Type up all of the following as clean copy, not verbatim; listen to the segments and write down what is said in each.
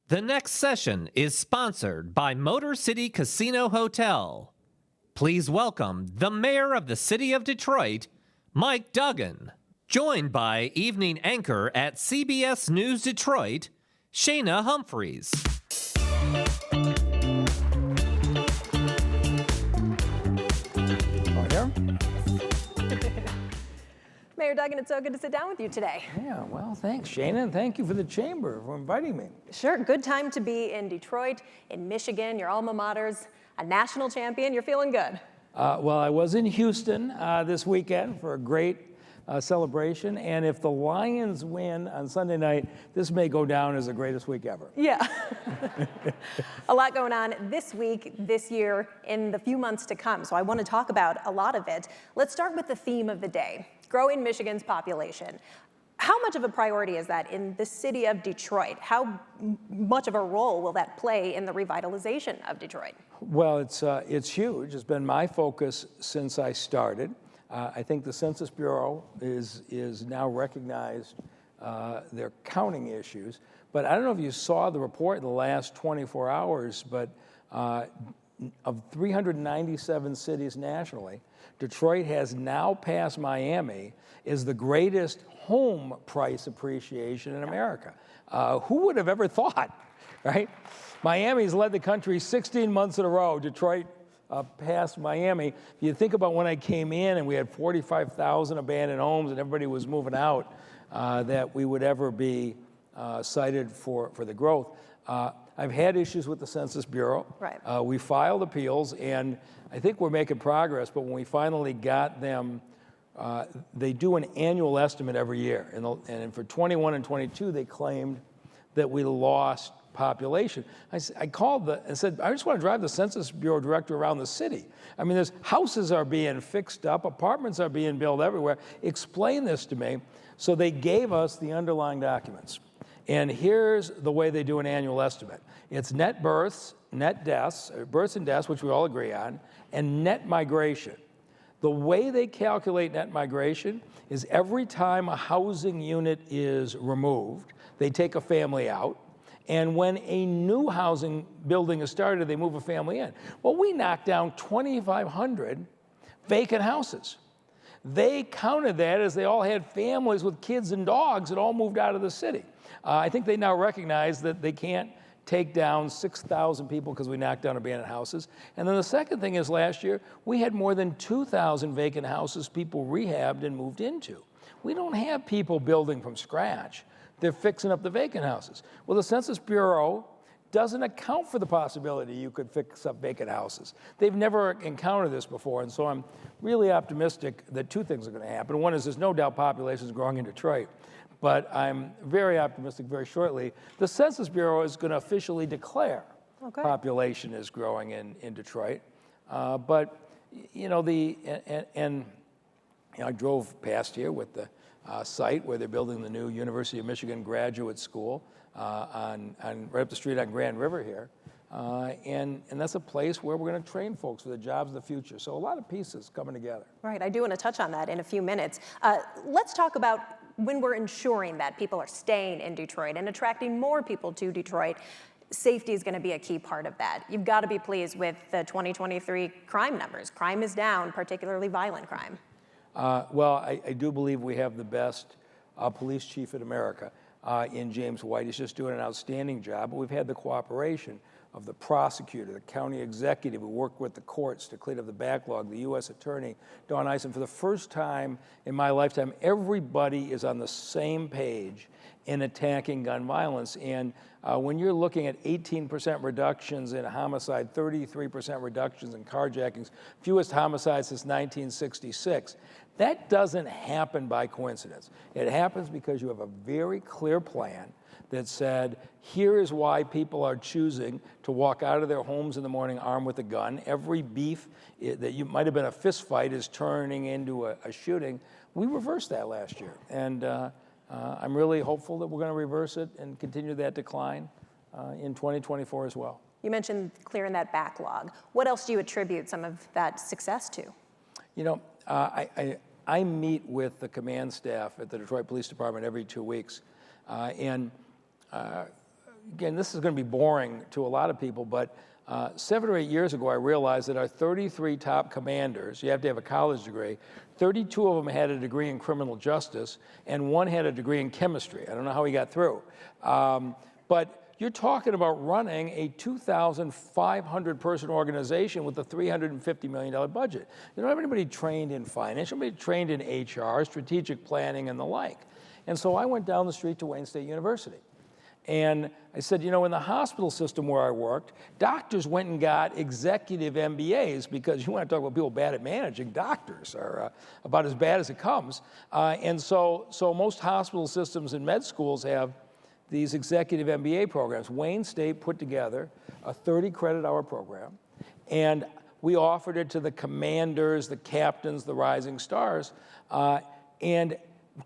The next session is sponsored by Motor City Casino Hotel. Please welcome the Mayor of the City of Detroit, Mike Duggan, joined by evening anchor at CBS News Detroit, Shayna Humphreys. Mayor Duggan, it's so good to sit down with you today. Yeah, well, thanks, Shayna, and thank you for the chamber for inviting me. Sure, good time to be in Detroit, in Michigan, your alma mater's a national champion. You're feeling good. Well, I was in Houston this weekend for a great celebration, and if the Lions win on Sunday night, this may go down as the greatest week ever. Yeah. A lot going on this week, this year, in the few months to come, so I want to talk about a lot of it. Let's start with the theme of the day, growing Michigan's population. How much of a priority is that in the city of Detroit? How much of a role will that play in the revitalization of Detroit? Well, it's huge. It's been my focus since I started. I think the Census Bureau is now recognized their counting issues. But I don't know if you saw the report in the last 24 hours, but of 397 cities nationally, Detroit has now passed Miami as the greatest home price appreciation in America. Who would have ever thought, right? Miami's led the country 16 months in a row. Detroit passed Miami. If you think about when I came in and we had 45,000 abandoned homes and everybody was moving out, that we would ever be cited for the growth. I've had issues with the Census Bureau. Right. We filed appeals, and I think we're making progress, but when we finally got them, they do an annual estimate every year. And for 21 and 22, they claimed that we lost population. I called and said, I just want to drive the Census Bureau director around the city. I mean, there's houses are being fixed up, apartments are being built everywhere. Explain this to me. So they gave us the underlying documents. And here's the way they do an annual estimate. It's net births, net deaths, births and deaths, which we all agree on, and net migration. The way they calculate net migration is every time a housing unit is removed, they take a family out. And when a new housing building is started, they move a family in. Well, we knocked down 2,500 vacant houses. They counted that as they all had families with kids and dogs that all moved out of the city. I think they now recognize that they can't take down 6,000 people because we knocked down abandoned houses. And then the second thing is last year, we had more than 2,000 vacant houses people rehabbed and moved into. We don't have people building from scratch. They're fixing up the vacant houses. Well, the Census Bureau doesn't account for the possibility you could fix up vacant houses. They've never encountered this before, and so I'm really optimistic that two things are going to happen. One is there's no doubt population is growing in Detroit, but I'm very optimistic very shortly. The Census Bureau is going to officially declare population is growing in Detroit. But, you know, I drove past here with the site where they're building the new University of Michigan Graduate School right up the street on Grand River here. And that's a place where we're going to train folks for the jobs of the future. So a lot of pieces coming together. Right, I do want to touch on that in a few minutes. Let's talk about when we're ensuring that people are staying in Detroit and attracting more people to Detroit. Safety is going to be a key part of that. You've got to be pleased with the 2023 crime numbers. Crime is down, particularly violent crime. Well, I do believe we have the best police chief in America in James White. He's just doing an outstanding job. But we've had the cooperation of the prosecutor, the county executive. We worked with the courts to clean up the backlog, the U.S. attorney, Dawn Eisen. For the first time in my lifetime, everybody is on the same page in attacking gun violence. And when you're looking at 18% reductions in homicide, 33% reductions in carjackings, fewest homicides since 1966, that doesn't happen by coincidence. It happens because you have a very clear plan that said, here is why people are choosing to walk out of their homes in the morning armed with a gun. Every beef that you might have been a fist fight is turning into a shooting. We reversed that last year. And I'm really hopeful that we're going to reverse it and continue that decline in 2024 as well. You mentioned clearing that backlog. What else do you attribute some of that success to? You know, I meet with the command staff at the Detroit Police Department every 2 weeks. And again, this is going to be boring to a lot of people, but 7 or 8 years ago, I realized that our 33 top commanders, you have to have a college degree, 32 of them had a degree in criminal justice, and one had a degree in chemistry. I don't know how he got through. But you're talking about running a 2,500 person organization with a $350 million budget. You don't have anybody trained in finance, nobody trained in HR, strategic planning, and the like. And so I went down the street to Wayne State University. And I said, you know, in the hospital system where I worked, doctors went and got executive MBAs because you want to talk about people bad at managing, doctors are about as bad as it comes. And so most hospital systems and med schools have these executive MBA programs. Wayne State put together a 30 credit hour program, and we offered it to the commanders, the captains, the rising stars, and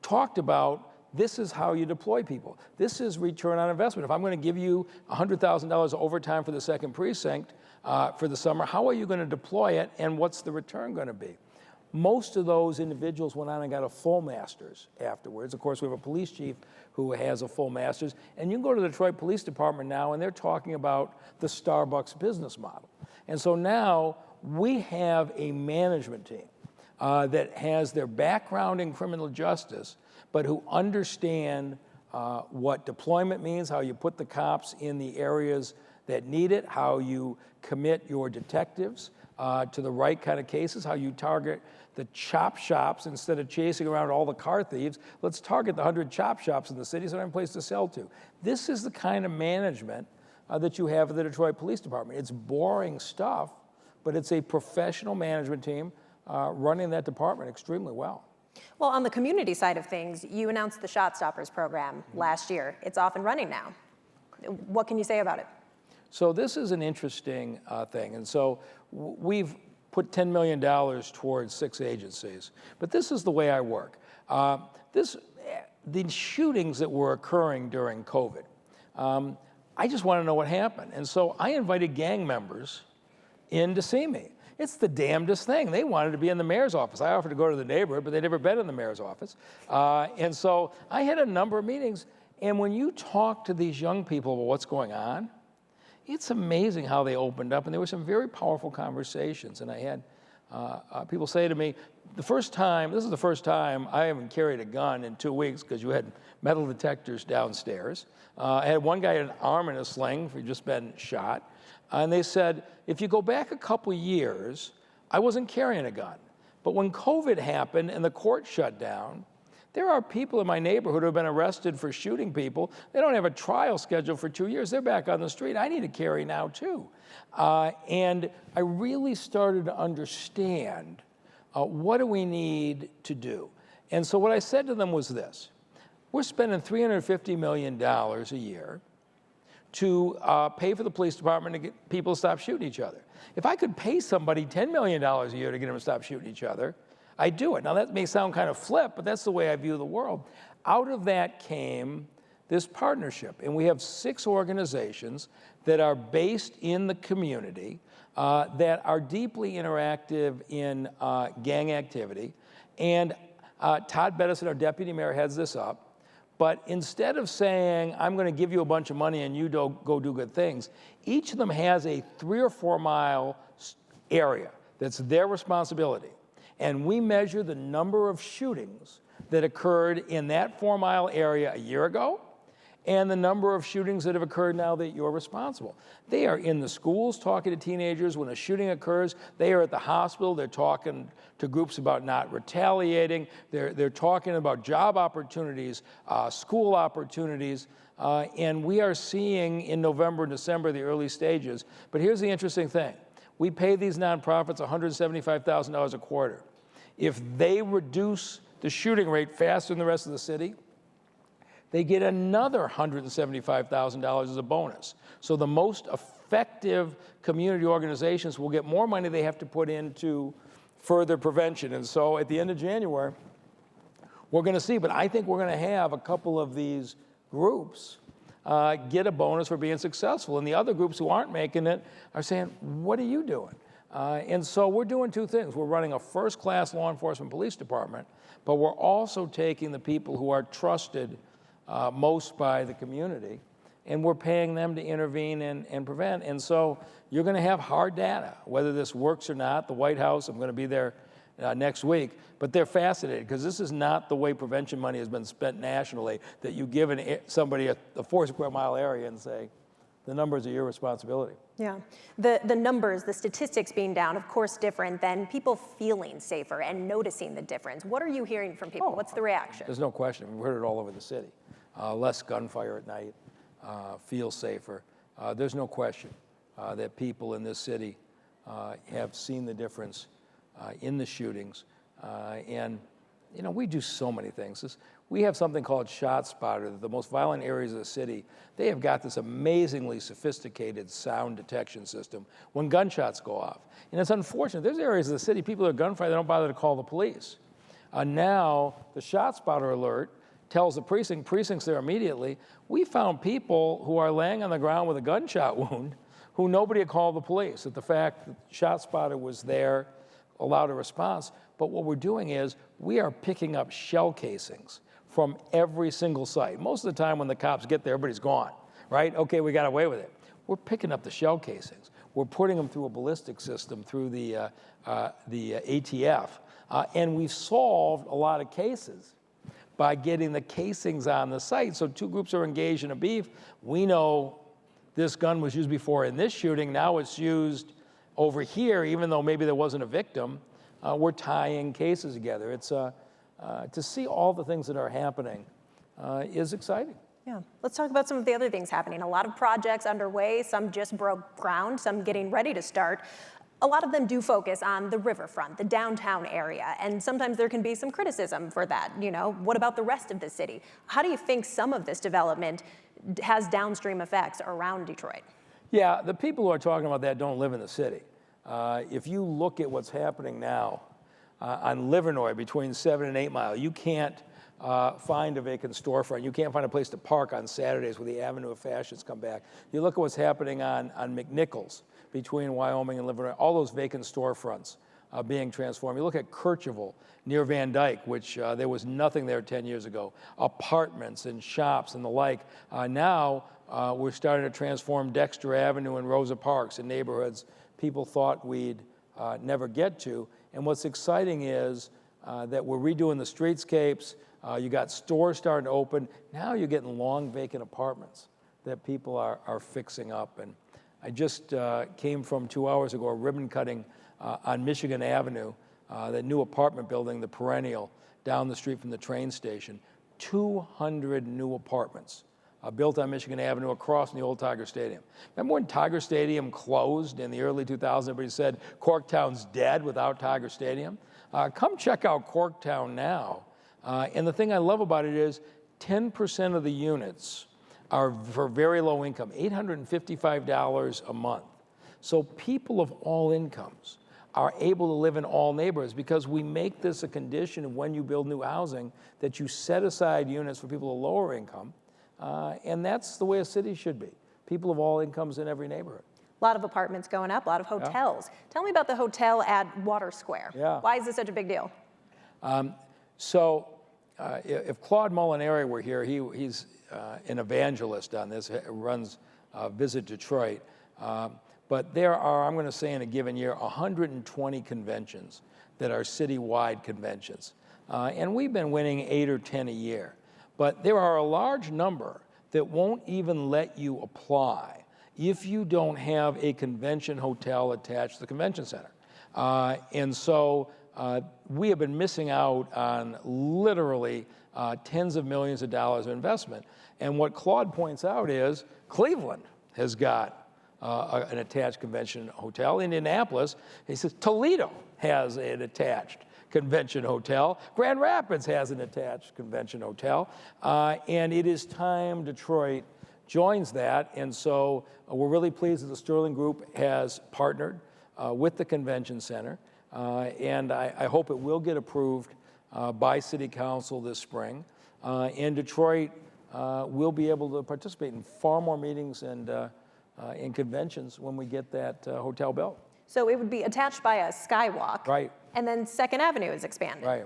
talked about this is how you deploy people. This is return on investment. If I'm going to give you $100,000 overtime for the 2nd precinct for the summer, how are you going to deploy it, and what's the return going to be? Most of those individuals went on and got a full master's afterwards. Of course, we have a police chief who has a full master's. And you can go to the Detroit Police Department now, and they're talking about the Starbucks business model. And so now we have a management team that has their background in criminal justice, but who understand what deployment means, how you put the cops in the areas that need it, how you commit your detectives to the right kind of cases, how you target the chop shops instead of chasing around all the car thieves. Let's target the 100 chop shops in the city so they have a place to sell to. This is the kind of management that you have at the Detroit Police Department. It's boring stuff, but it's a professional management team running that department extremely well. Well, on the community side of things, you announced the Shot Stoppers program last year. It's off and running now. What can you say about it? So this is an interesting thing. And so we've put $10 million towards 6 agencies. But this is the way I work. The shootings that were occurring during COVID, I just want to know what happened. And so I invited gang members in to see me. It's the damnedest thing. They wanted to be in the mayor's office. I offered to go to the neighborhood, but they'd never been in the mayor's office. And so I had a number of meetings. And when you talk to these young people about what's going on, it's amazing how they opened up. And there were some very powerful conversations. And I had people say to me, this is the first time I haven't carried a gun in 2 weeks because you had metal detectors downstairs. I had one guy had an arm in a sling for just been shot. And they said, if you go back a couple years, I wasn't carrying a gun. But when COVID happened and the court shut down, there are people in my neighborhood who have been arrested for shooting people. They don't have a trial scheduled for 2 years. They're back on the street. I need to carry now, too. And I really started to understand what do we need to do. And so what I said to them was this. We're spending $350 million a year to pay for the police department to get people to stop shooting each other. If I could pay somebody $10 million a year to get them to stop shooting each other, I'd do it. Now that may sound kind of flip, but that's the way I view the world. Out of that came this partnership. And we have 6 organizations that are based in the community that are deeply interactive in gang activity. And Todd Bettison, our deputy mayor, heads this up. But instead of saying, I'm going to give you a bunch of money and you go do good things, each of them has a 3 or 4 mile area that's their responsibility. And we measure the number of shootings that occurred in that 4 mile area a year ago and the number of shootings that have occurred now that you're responsible. They are in the schools talking to teenagers. When a shooting occurs, they are at the hospital. They're talking to groups about not retaliating. They're talking about job opportunities, school opportunities. And we are seeing in November and December the early stages. But here's the interesting thing. We pay these nonprofits $175,000 a quarter. If they reduce the shooting rate faster than the rest of the city, they get another $175,000 as a bonus. So the most effective community organizations will get more money they have to put into further prevention. And so at the end of January, we're going to see, but I think we're going to have a couple of these groups get a bonus for being successful. And the other groups who aren't making it are saying, what are you doing? And so we're doing 2 things. We're running a first-class law enforcement police department, but we're also taking the people who are trusted most by the community and we're paying them to intervene and prevent. And so you're going to have hard data, whether this works or not. The White House, I'm going to be there next week, but they're fascinated because this is not the way prevention money has been spent nationally, that you give somebody a 4 square mile area and say, the numbers are your responsibility. Yeah, the numbers, the statistics being down, of course, different than people feeling safer and noticing the difference. What are you hearing from people? What's the reaction? There's no question. We've heard it all over the city. Less gunfire at night, feel safer. There's no question that people in this city have seen the difference in the shootings. And, you know, we do so many things. We have something called ShotSpotter, the most violent areas of the city. They have got this amazingly sophisticated sound detection system when gunshots go off. And it's unfortunate. There's areas of the city, people are gunfire, they don't bother to call the police. Now, the ShotSpotter alert tells the precinct's there immediately. We found people who are laying on the ground with a gunshot wound who nobody had called the police. That the fact that ShotSpotter was there allowed a response. But what we're doing is we are picking up shell casings from every single site. Most of the time when the cops get there, everybody's gone, right? Okay, we got away with it. We're picking up the shell casings. We're putting them through a ballistic system, through the ATF, and we've solved a lot of cases by getting the casings on the site. So two groups are engaged in a beef. We know this gun was used before in this shooting. Now it's used over here, even though maybe there wasn't a victim. We're tying cases together. It's to see all the things that are happening is exciting. Yeah, let's talk about some of the other things happening. A lot of projects underway, some just broke ground, some getting ready to start. A lot of them do focus on the riverfront, the downtown area, and sometimes there can be some criticism for that. You know, what about the rest of the city? How do you think some of this development has downstream effects around Detroit? Yeah, the people who are talking about that don't live in the city. If you look at what's happening now on Livernois between 7 and 8 Mile, you can't find a vacant storefront. You can't find a place to park on Saturdays where the Avenue of Fashions come back. You look at what's happening on McNichols between Wyoming and Livernois, all those vacant storefronts being transformed. You look at Kercheval near Van Dyke, which there was nothing there 10 years ago, apartments and shops and the like. Now we're starting to transform Dexter Avenue and Rosa Parks in neighborhoods people thought we'd never get to. And what's exciting is that we're redoing the streetscapes. You got stores starting to open. Now you're getting long vacant apartments that people are fixing up. And I just came from 2 hours ago, a ribbon cutting on Michigan Avenue, that new apartment building, the Perennial, down the street from the train station. 200 new apartments built on Michigan Avenue across from the old Tiger Stadium. Remember when Tiger Stadium closed in the early 2000s? Everybody said Corktown's dead without Tiger Stadium. Come check out Corktown now. And the thing I love about it is 10% of the units are for very low income, $855 a month. So people of all incomes are able to live in all neighborhoods because we make this a condition of when you build new housing that you set aside units for people of lower income. And that's the way a city should be. People of all incomes in every neighborhood. A lot of apartments going up, a lot of hotels. Yeah. Tell me about the hotel at Water Square. Yeah. Why is this such a big deal? If Claude Molinari were here, he's an evangelist on this, runs Visit Detroit. But there are, I'm going to say in a given year, 120 conventions that are citywide conventions. And we've been winning 8 or 10 a year. But there are a large number that won't even let you apply if you don't have a convention hotel attached to the convention center. And so we have been missing out on literally tens of millions of dollars of investment. And what Claude points out is Cleveland has got an attached convention hotel. Indianapolis, he says Toledo has an attached convention hotel. Grand Rapids has an attached convention hotel. And it is time Detroit joins that. And so we're really pleased that the Sterling Group has partnered with the convention center. And I hope it will get approved by City Council this spring. And Detroit will be able to participate in far more meetings and in conventions when we get that hotel built. So it would be attached by a skywalk. Right. And then 2nd Avenue is expanded. Right.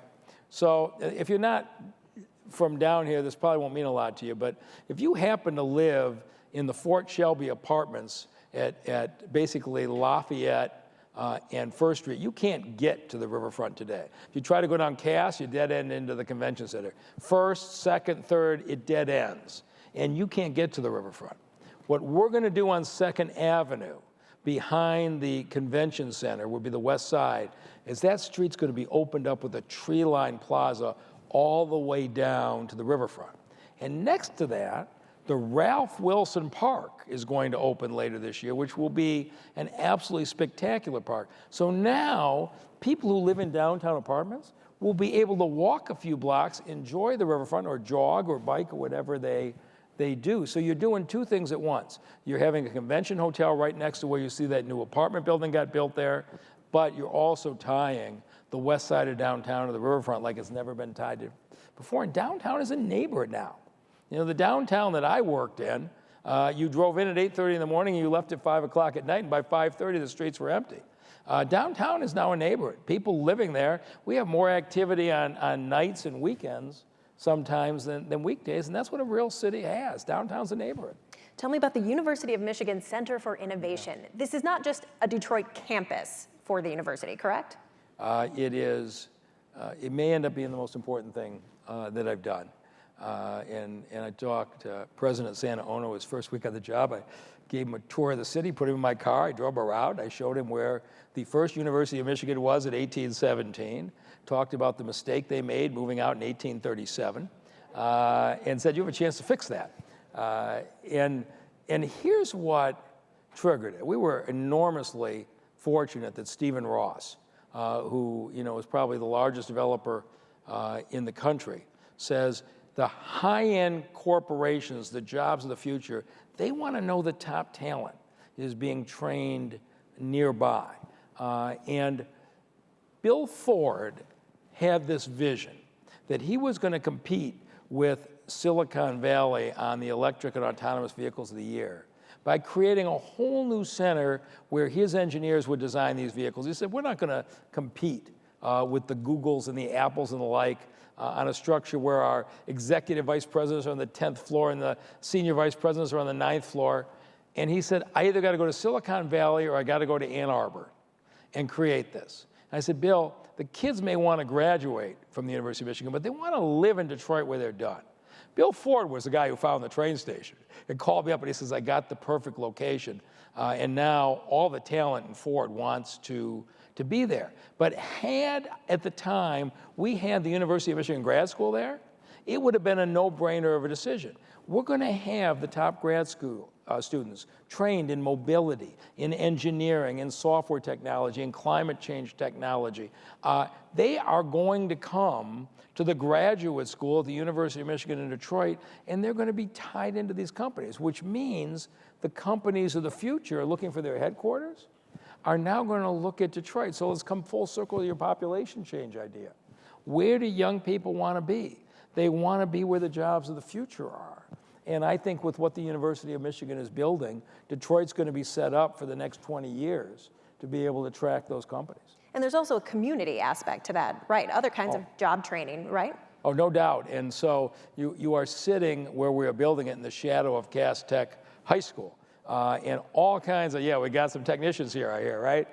So if you're not from down here, this probably won't mean a lot to you, but if you happen to live in the Fort Shelby Apartments at basically Lafayette and First Street, you can't get to the riverfront today. If you try to go down Cass, you dead end into the convention center. First, second, third, it dead ends. And you can't get to the riverfront. What we're going to do on 2nd Avenue, behind the convention center, would be the west side, is that street's going to be opened up with a tree-lined plaza all the way down to the riverfront. And next to that, the Ralph Wilson Park is going to open later this year, which will be an absolutely spectacular park. So now, people who live in downtown apartments will be able to walk a few blocks, enjoy the riverfront, or jog or bike or whatever they do. So you're doing two things at once. You're having a convention hotel right next to where you see that new apartment building got built there, but you're also tying the west side of downtown to the riverfront like it's never been tied to before. And downtown is a neighborhood now. You know, the downtown that I worked in, you drove in at 8:30 in the morning and you left at 5 o'clock at night, and by 5:30 the streets were empty. Downtown is now a neighborhood. People living there, we have more activity on nights and weekends sometimes than weekdays, and that's what a real city has. Downtown's a neighborhood. Tell me about the University of Michigan Center for Innovation. This is not just a Detroit campus for the university, correct? It is. It may end up being the most important thing that I've done. And I talked to President Sanaono his first week on the job. I gave him a tour of the city, put him in my car, I drove around, I showed him where the first University of Michigan was in 1817, talked about the mistake they made moving out in 1837, and said, you have a chance to fix that. And here's what triggered it. We were enormously fortunate that Stephen Ross, who is probably the largest developer in the country, says, the high-end corporations, the jobs of the future, they want to know the top talent is being trained nearby. And Bill Ford had this vision that he was going to compete with Silicon Valley on the electric and autonomous vehicles of the year by creating a whole new center where his engineers would design these vehicles. He said, we're not going to compete with the Googles and the Apples and the like on a structure where our executive vice presidents are on the 10th floor and the senior vice presidents are on the 9th floor. And he said, I either got to go to Silicon Valley or I got to go to Ann Arbor and create this. And I said, Bill, the kids may want to graduate from the University of Michigan, but they want to live in Detroit where they're done. Bill Ford was the guy who found the train station and called me up and he says, I got the perfect location. And now all the talent in Ford wants to be there. But at the time, we had the University of Michigan Grad School there, it would have been a no-brainer of a decision. We're going to have the top grad school students trained in mobility, in engineering, in software technology, in climate change technology. They are going to come to the graduate school at the University of Michigan in Detroit, and they're going to be tied into these companies, which means the companies of the future looking for their headquarters are now going to look at Detroit. So let's come full circle to your population change idea. Where do young people want to be? They want to be where the jobs of the future are. And I think with what the University of Michigan is building, Detroit's going to be set up for the next 20 years to be able to attract those companies. And there's also a community aspect to that, right? Other kinds of job training, right? Oh, no doubt. And so you are sitting where we are building it in the shadow of Cass Tech High School. And all kinds of, we got some technicians here, I hear, right?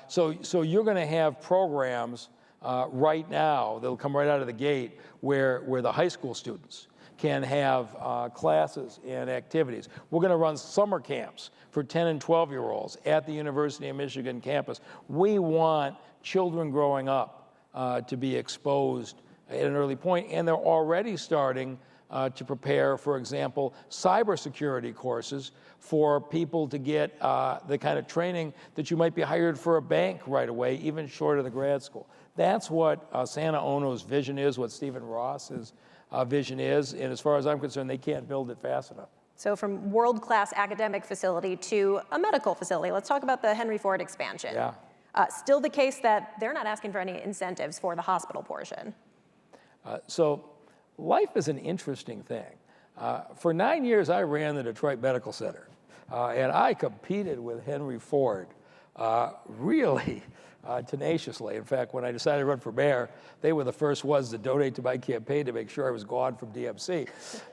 So you're going to have programs right now that'll come right out of the gate where the high school students can have classes and activities. We're going to run summer camps for 10 and 12-year-olds at the University of Michigan campus. We want children growing up to be exposed at an early point, and they're already starting to prepare, for example, cybersecurity courses for people to get the kind of training that you might be hired for a bank right away, even short of the grad school. That's what Sanaono's vision is, what Stephen Ross's vision is, and as far as I'm concerned, they can't build it fast enough. So from world-class academic facility to a medical facility, let's talk about the Henry Ford expansion. Yeah. Still the case that they're not asking for any incentives for the hospital portion. So life is an interesting thing. For 9 years, I ran the Detroit Medical Center, and I competed with Henry Ford really tenaciously. In fact, when I decided to run for mayor, they were the first ones to donate to my campaign to make sure I was gone from DMC.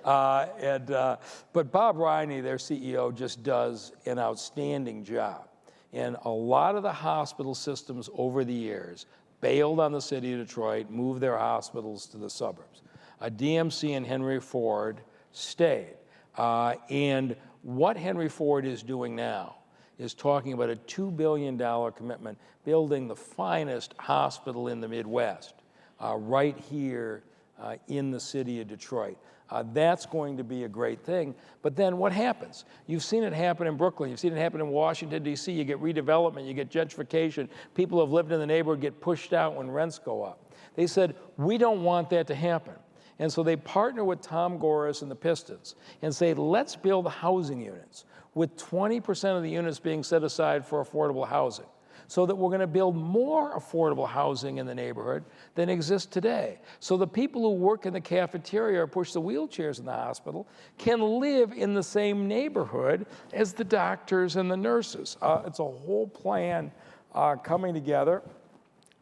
But Bob Riney, their CEO, just does an outstanding job. And a lot of the hospital systems over the years bailed on the city of Detroit, moved their hospitals to the suburbs. DMC and Henry Ford stayed. And what Henry Ford is doing now is talking about a $2 billion commitment, building the finest hospital in the Midwest, right here in the city of Detroit. That's going to be a great thing. But then what happens? You've seen it happen in Brooklyn. You've seen it happen in Washington, D.C. You get redevelopment. You get gentrification. People who have lived in the neighborhood get pushed out when rents go up. They said, we don't want that to happen. And so they partner with Tom Gores and the Pistons and say, let's build housing units with 20% of the units being set aside for affordable housing, so that we're going to build more affordable housing in the neighborhood than exists today. So the people who work in the cafeteria or push the wheelchairs in the hospital can live in the same neighborhood as the doctors and the nurses. It's a whole plan coming together.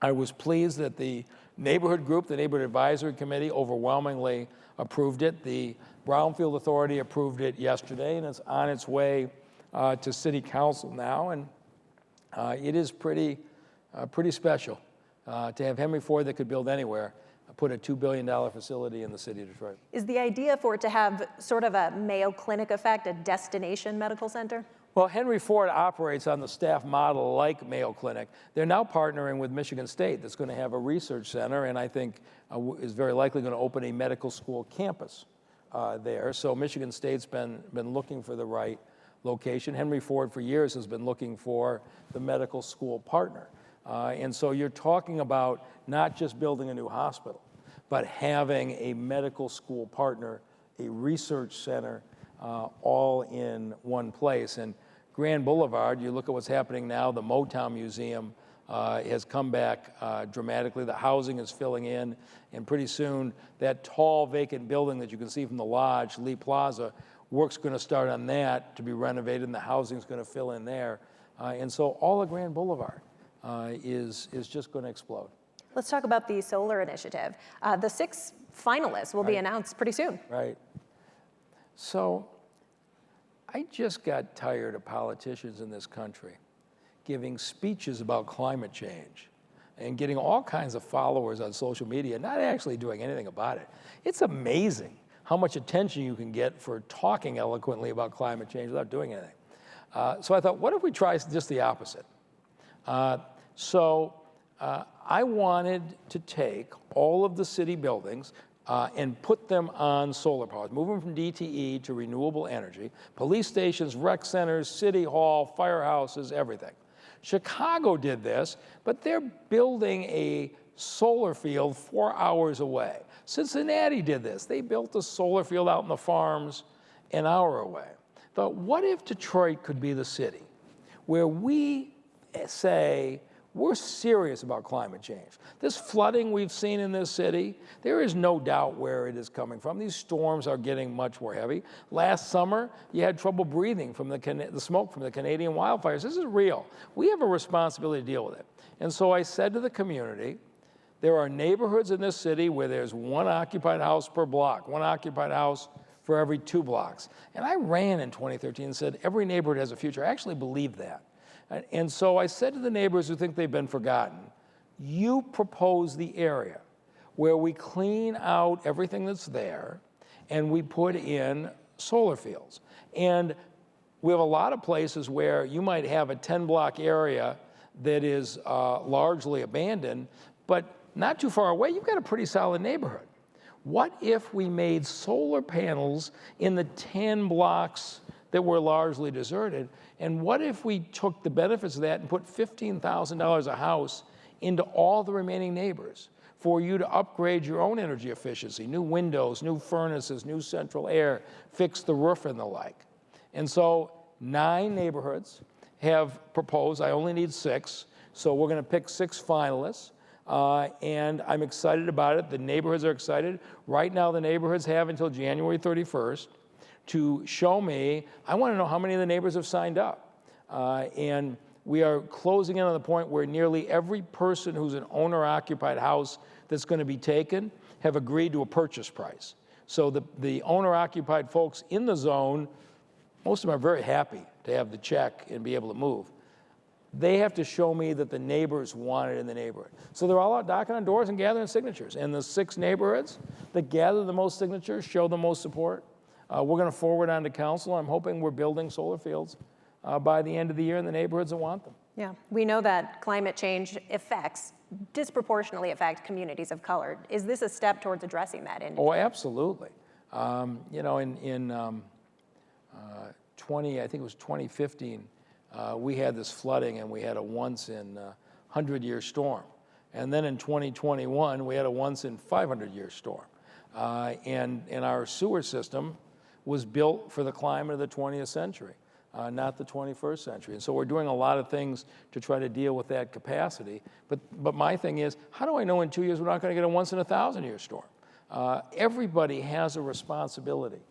I was pleased that the neighborhood group, the Neighborhood Advisory Committee, overwhelmingly approved it. The Brownfield Authority approved it yesterday, and it's on its way to City Council now. And it is pretty special to have Henry Ford that could build anywhere put a $2 billion facility in the city of Detroit. Is the idea for it to have sort of a Mayo Clinic effect, a destination medical center? Well, Henry Ford operates on the staff model like Mayo Clinic. They're now partnering with Michigan State that's going to have a research center, and I think is very likely going to open a medical school campus there. So Michigan State's been looking for the right location. Henry Ford for years has been looking for the medical school partner. And so you're talking about not just building a new hospital, but having a medical school partner, a research center, all in one place. And Grand Boulevard, you look at what's happening now, the Motown Museum has come back dramatically. The housing is filling in, and pretty soon that tall vacant building that you can see from the lodge, Lee Plaza, work's going to start on that to be renovated, and the housing's going to fill in there. And so all of Grand Boulevard is just going to explode. Let's talk about the solar initiative. The 6 finalists will be announced pretty soon. Right. So I just got tired of politicians in this country giving speeches about climate change and getting all kinds of followers on social media, not actually doing anything about it. It's amazing how much attention you can get for talking eloquently about climate change without doing anything. So I thought, what if we try just the opposite? I wanted to take all of the city buildings and put them on solar power, move them from DTE to renewable energy, police stations, rec centers, city hall, firehouses, everything. Chicago did this, but they're building a solar field 4 hours away. Cincinnati did this. They built a solar field out in the farms an hour away. Thought, what if Detroit could be the city where we say, we're serious about climate change. This flooding we've seen in this city, there is no doubt where it is coming from. These storms are getting much more heavy. Last summer, you had trouble breathing from the smoke from the Canadian wildfires. This is real. We have a responsibility to deal with it. And so I said to the community, there are neighborhoods in this city where there's one occupied house per block, one occupied house for every 2 blocks. And I ran in 2013 and said, every neighborhood has a future. I actually believe that. And so I said to the neighbors who think they've been forgotten, you propose the area where we clean out everything that's there and we put in solar fields. And we have a lot of places where you might have a 10-block area that is largely abandoned, but not too far away, you've got a pretty solid neighborhood. What if we made solar panels in the 10 blocks that were largely deserted? And what if we took the benefits of that and put $15,000 a house into all the remaining neighbors for you to upgrade your own energy efficiency, new windows, new furnaces, new central air, fix the roof and the like? And so 9 neighborhoods have proposed. I only need 6. So we're going to pick 6 finalists. And I'm excited about it. The neighborhoods are excited. Right now, the neighborhoods have until January 31st to show me. I want to know how many of the neighbors have signed up. And we are closing in on the point where nearly every person who's an owner-occupied house that's going to be taken have agreed to a purchase price. So the owner-occupied folks in the zone, most of them are very happy to have the check and be able to move. They have to show me that the neighbors want it in the neighborhood. So they're all out knocking on doors and gathering signatures. And the 6 neighborhoods that gather the most signatures, show the most support, we're going to forward on to council. I'm hoping we're building solar fields by the end of the year in the neighborhoods that want them. Yeah, we know that climate change disproportionately affect communities of color. Is this a step towards addressing that? Oh, absolutely. You know, I think it was 2015, we had this flooding and we had a once in 100-year storm. And then in 2021, we had a once in 500-year storm. And our sewer system was built for the climate of the 20th century, not the 21st century. And so we're doing a lot of things to try to deal with that capacity. But my thing is, how do I know in 2 years we're not going to get a once in 1,000-year storm? Everybody has a responsibility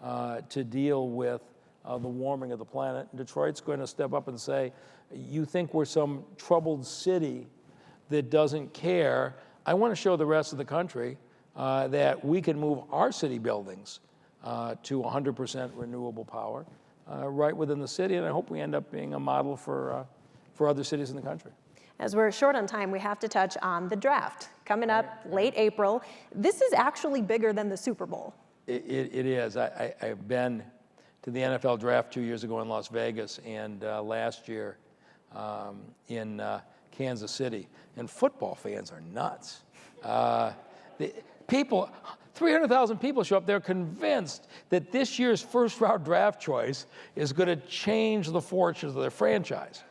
to deal with the warming of the planet. Detroit's going to step up and say, you think we're some troubled city that doesn't care. I want to show the rest of the country that we can move our city buildings to 100% renewable power right within the city, and I hope we end up being a model for other cities in the country. As we're short on time, we have to touch on the draft coming up late April. This is actually bigger than the Super Bowl. It is. I've been to the NFL draft 2 years ago in Las Vegas and last year in Kansas City. And football fans are nuts. 300,000 people show up there convinced that this year's first-round draft choice is going to change the fortunes of their franchise.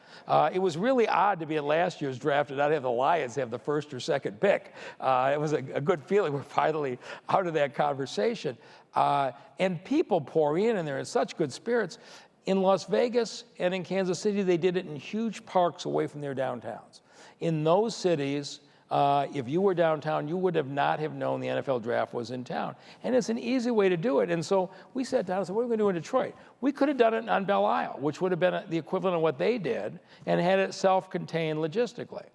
It was really odd to be at last year's draft and not have the Lions have the first or second pick. It was a good feeling. We're finally out of that conversation. And people pour in, and they're in such good spirits. In Las Vegas and in Kansas City, they did it in huge parks away from their downtowns. In those cities, if you were downtown, you would not have known the NFL draft was in town. And it's an easy way to do it. And so we sat down and said, what are we going to do in Detroit? We could have done it on Belle Isle, which would have been the equivalent of what they did, and had it self-contained logistically.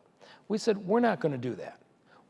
We said, we're not going to do that.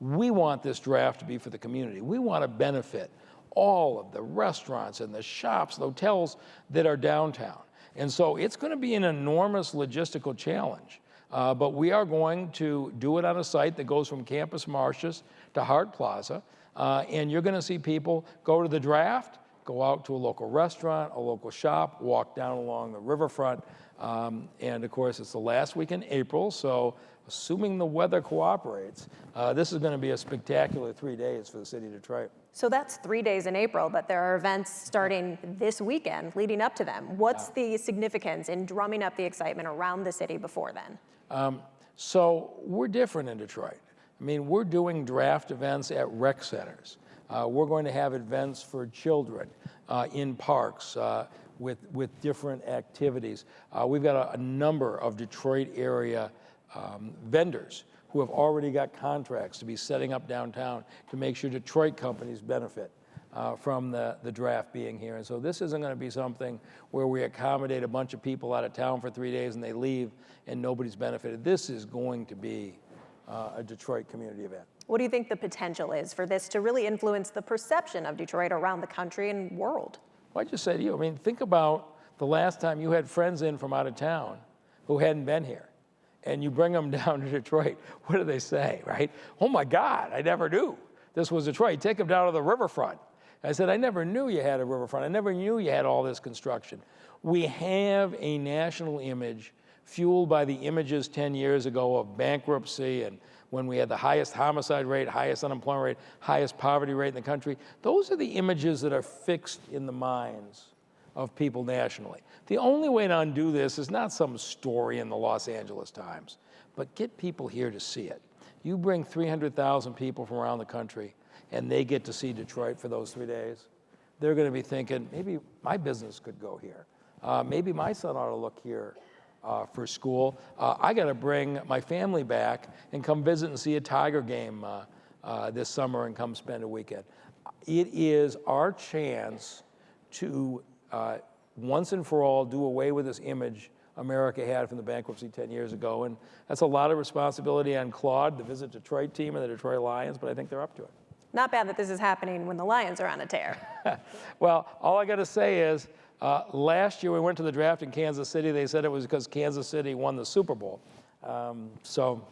We want this draft to be for the community. We want to benefit all of the restaurants and the shops, the hotels that are downtown. And so it's going to be an enormous logistical challenge. But we are going to do it on a site that goes from Campus Martius to Hart Plaza. And you're going to see people go to the draft, go out to a local restaurant, a local shop, walk down along the riverfront. And of course, it's the last week in April, so assuming the weather cooperates, this is going to be a spectacular 3 days for the city of Detroit. So that's 3 days in April, but there are events starting this weekend leading up to them. What's the significance in drumming up the excitement around the city before then? So we're different in Detroit. I mean, we're doing draft events at rec centers. We're going to have events for children in parks with different activities. We've got a number of Detroit area vendors who have already got contracts to be setting up downtown to make sure Detroit companies benefit from the draft being here. And so this isn't going to be something where we accommodate a bunch of people out of town for 3 days and they leave and nobody's benefited. This is going to be a Detroit community event. What do you think the potential is for this to really influence the perception of Detroit around the country and world? Well, I just say to you, I mean, think about the last time you had friends in from out of town who hadn't been here, and you bring them down to Detroit. What do they say, right? Oh my God, I never knew this was Detroit. Take them down to the riverfront. I said, I never knew you had a riverfront. I never knew you had all this construction. We have a national image fueled by the images 10 years ago of bankruptcy and when we had the highest homicide rate, highest unemployment rate, highest poverty rate in the country. Those are the images that are fixed in the minds of people nationally. The only way to undo this is not some story in the Los Angeles Times, but get people here to see it. You bring 300,000 people from around the country and they get to see Detroit for those 3 days, they're going to be thinking, maybe my business could go here. Maybe my son ought to look here for school. I got to bring my family back and come visit and see a Tiger game this summer and come spend a weekend. It is our chance to once and for all do away with this image America had from the bankruptcy 10 years ago. And that's a lot of responsibility on Claude, the Visit Detroit team, and the Detroit Lions, but I think they're up to it. Not bad that this is happening when the Lions are on a tear. Well, all I got to say is, last year we went to the draft in Kansas City. They said it was because Kansas City won the Super Bowl. So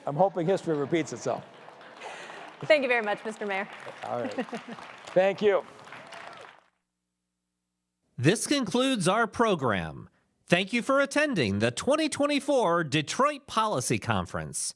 I'm hoping history repeats itself. Thank you very much, Mr. Mayor. All right. Thank you. This concludes our program. Thank you for attending the 2024 Detroit Policy Conference.